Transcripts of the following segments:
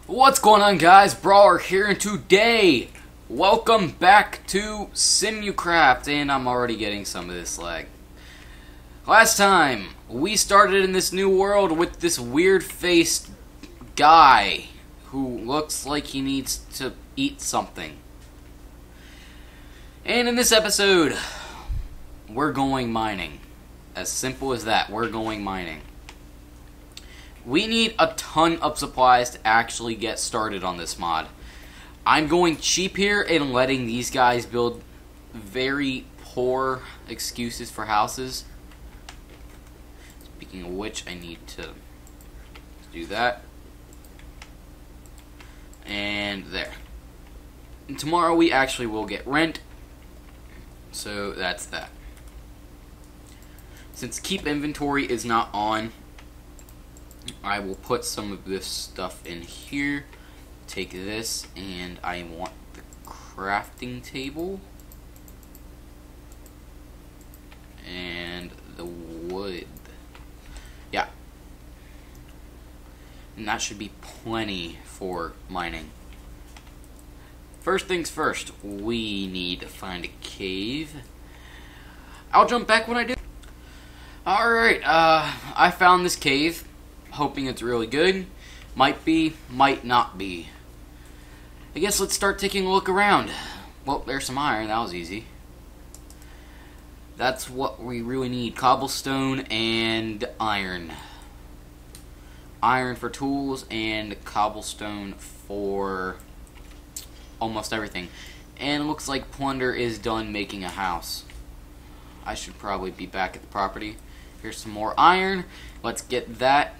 What's going on, guys? Brawler here, and today, welcome back to Simucraft, and I'm already getting some of this lag. Last time, we started in this new world with this weird-faced guy who looks like he needs to eat something. And in this episode, we're going mining. As simple as that, we're going mining. We need a ton of supplies to actually get started on this mod. I'm going cheap here and letting these guys build very poor excuses for houses. Speaking of which, I need to do that. And there. And tomorrow we actually will get rent. So that's that. Since keep inventory is not on, I will put some of this stuff in here. Take this, and I want the crafting table and the wood. Yeah. And that should be plenty for mining. First things first, we need to find a cave. I'll jump back when I do. Alright, I found this cave. Hoping it's really good. Might be, might not be. I guess let's start taking a look around. Well, there's some iron. That was easy. That's what we really need. Cobblestone and iron. Iron for tools and cobblestone for almost everything. And it looks like Plunder is done making a house. I should probably be back at the property. Here's some more iron. Let's get that.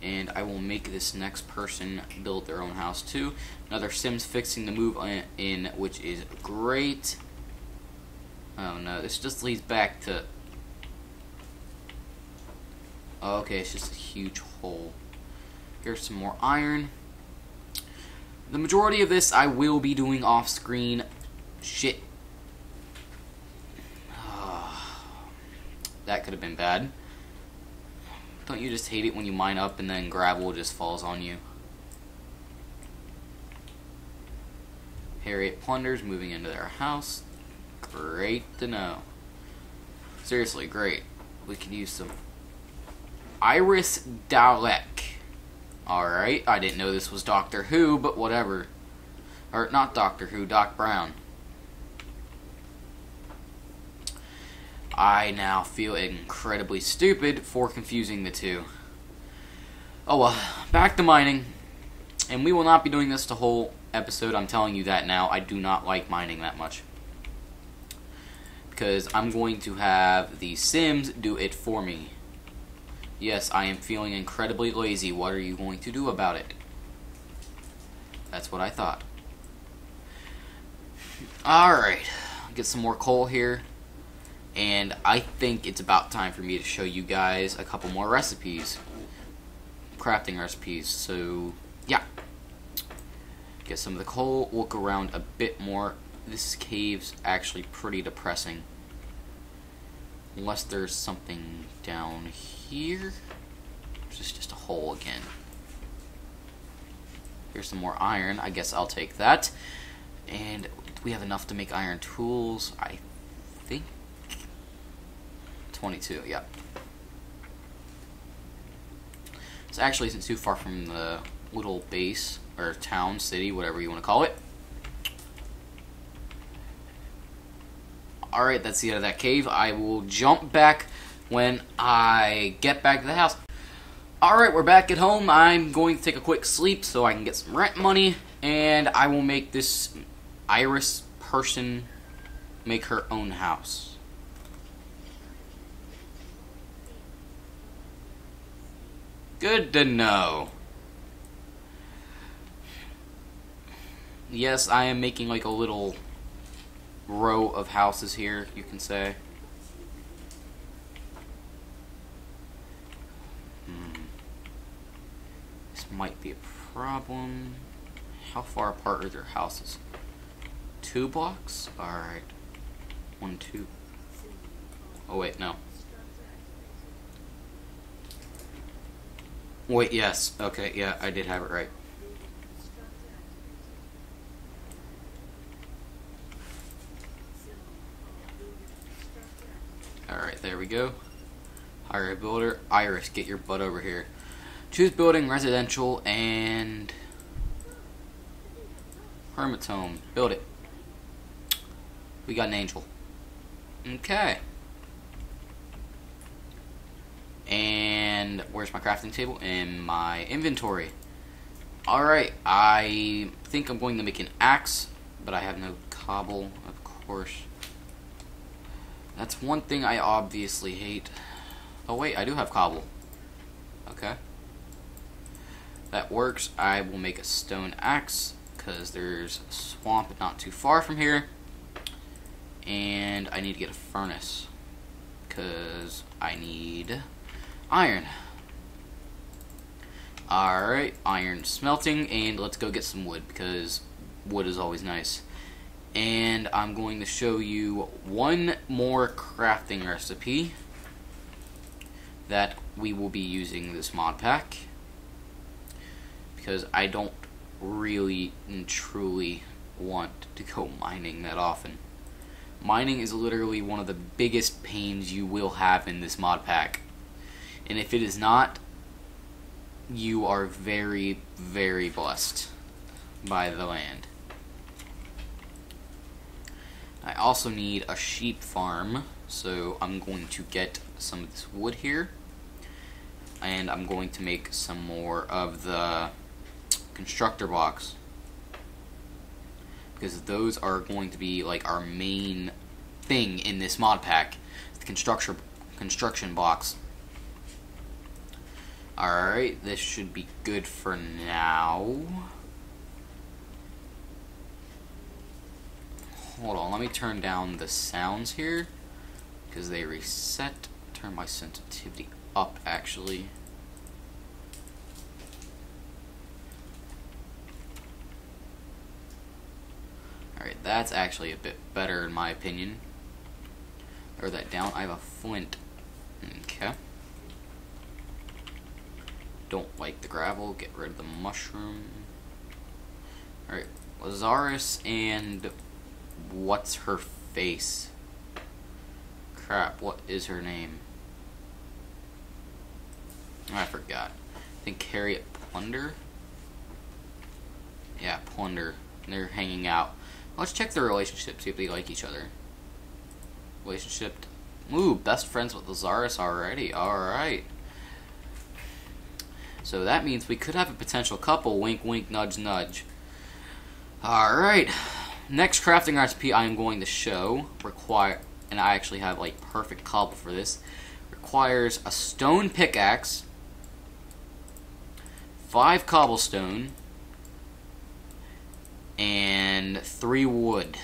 And I will make this next person build their own house too. Another Sims fixing to move in, which is great. Oh no, this just leads back to... Oh, okay, it's just a huge hole. Here's some more iron. The majority of this I will be doing off screen. Shit. That could have been bad. Don't you just hate it when you mine up and then gravel just falls on you? Harriet Plunders moving into their house. Great to know. Seriously, great. We could use some Iris Dalek. Alright, I didn't know this was Doctor Who, but whatever. Or, not Doctor Who, Doc Brown. I now feel incredibly stupid for confusing the two. Oh well, back to mining. And we will not be doing this the whole episode, I'm telling you that now. I do not like mining that much. Because I'm going to have the Sims do it for me. Yes, I am feeling incredibly lazy. What are you going to do about it? That's what I thought. Alright, get some more coal here. And I think it's about time for me to show you guys a couple more recipes. Crafting recipes. So, yeah. Get some of the coal, look around a bit more. This cave's actually pretty depressing. Unless there's something down here. This is just a hole again. Here's some more iron. I guess I'll take that. And we have enough to make iron tools, I think. 22, yeah. This actually isn't too far from the little base, or town, city, whatever you want to call it. Alright, that's the end of that cave. I will jump back when I get back to the house. Alright, we're back at home. I'm going to take a quick sleep so I can get some rent money, and I will make this Iris person make her own house. Good to know. Yes, I am making like a little row of houses here, you can say. This might be a problem. How far apart are their houses? 2 blocks? Alright. 1, 2. Oh wait, no. Wait, yes. Okay, yeah, I did have it right. Alright, there we go. Hire a builder. Iris, get your butt over here. Choose building, residential, and hermit's home. Build it. We got an angel. Okay. And where's my crafting table? In my inventory. Alright, I think I'm going to make an axe, but I have no cobble, of course. That's one thing I obviously hate. Oh wait, I do have cobble. Okay. That works. I will make a stone axe, because there's a swamp not too far from here. And I need to get a furnace, because I need iron. Alright, iron smelting, and let's go get some wood, because wood is always nice. And I'm going to show you one more crafting recipe that we will be using this mod pack, because I don't really and truly want to go mining that often. Mining is literally one of the biggest pains you will have in this mod pack. And if it is not, you are very, very blessed by the land. I also need a sheep farm, so I'm going to get some of this wood here. And I'm going to make some more of the constructor blocks, because those are going to be like our main thing in this mod pack, the construction blocks. Alright, this should be good for now. Hold on, let me turn down the sounds here, because they reset. Turn my sensitivity up, actually. Alright, that's actually a bit better in my opinion. Throw that down. I have a flint. Okay. Don't like the gravel. Get rid of the mushroom. Alright, Lazarus and what's her face? Crap, what is her name? I forgot. I think Harriet Plunder? Yeah, Plunder. They're hanging out. Let's check their relationship, see if they like each other. Relationship. Ooh, best friends with Lazarus already. Alright. So that means we could have a potential couple. Wink, wink, nudge, nudge. Alright. Next crafting recipe I am going to show and I actually have like perfect cobble for this, requires a stone pickaxe, 5 cobblestone, and 3 wood.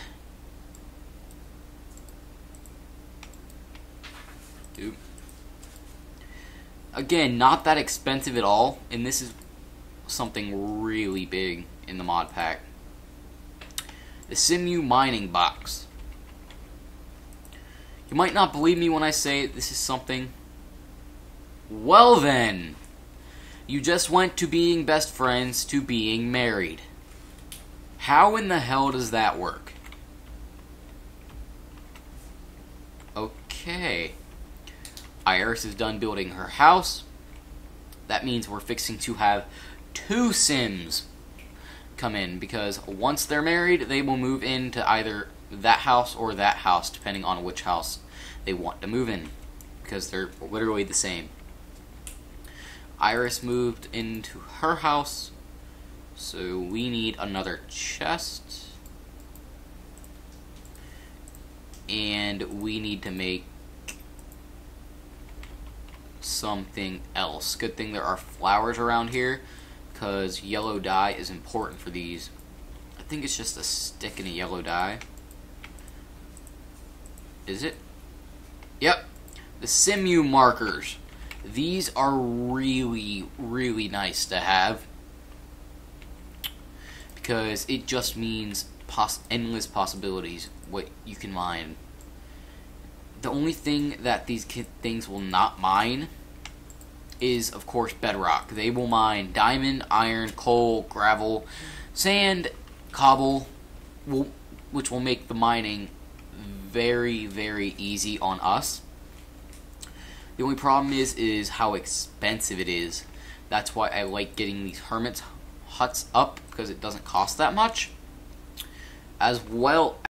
Dude. Again, not that expensive at all, and this is something really big in the mod pack. The Simu mining box. You might not believe me when I say this is something. Well then, you just went to being best friends to being married. How in the hell does that work? Okay. Iris is done building her house. That means we're fixing to have 2 Sims come in, because once they're married, they will move into either that house or that house, depending on which house they want to move in, because they're literally the same. Iris moved into her house, so we need another chest, and we need to make something else. Good thing there are flowers around here, because yellow dye is important for these. I think it's just a stick and a yellow dye. Is it? Yep. The Simu markers. These are really, really nice to have, because it just means endless possibilities what you can mine. The only thing that these things will not mine is, of course, bedrock. They will mine diamond, iron, coal, gravel, sand, cobble, which will make the mining very, very easy on us. The only problem is how expensive it is. That's why I like getting these hermit huts up, because it doesn't cost that much. As well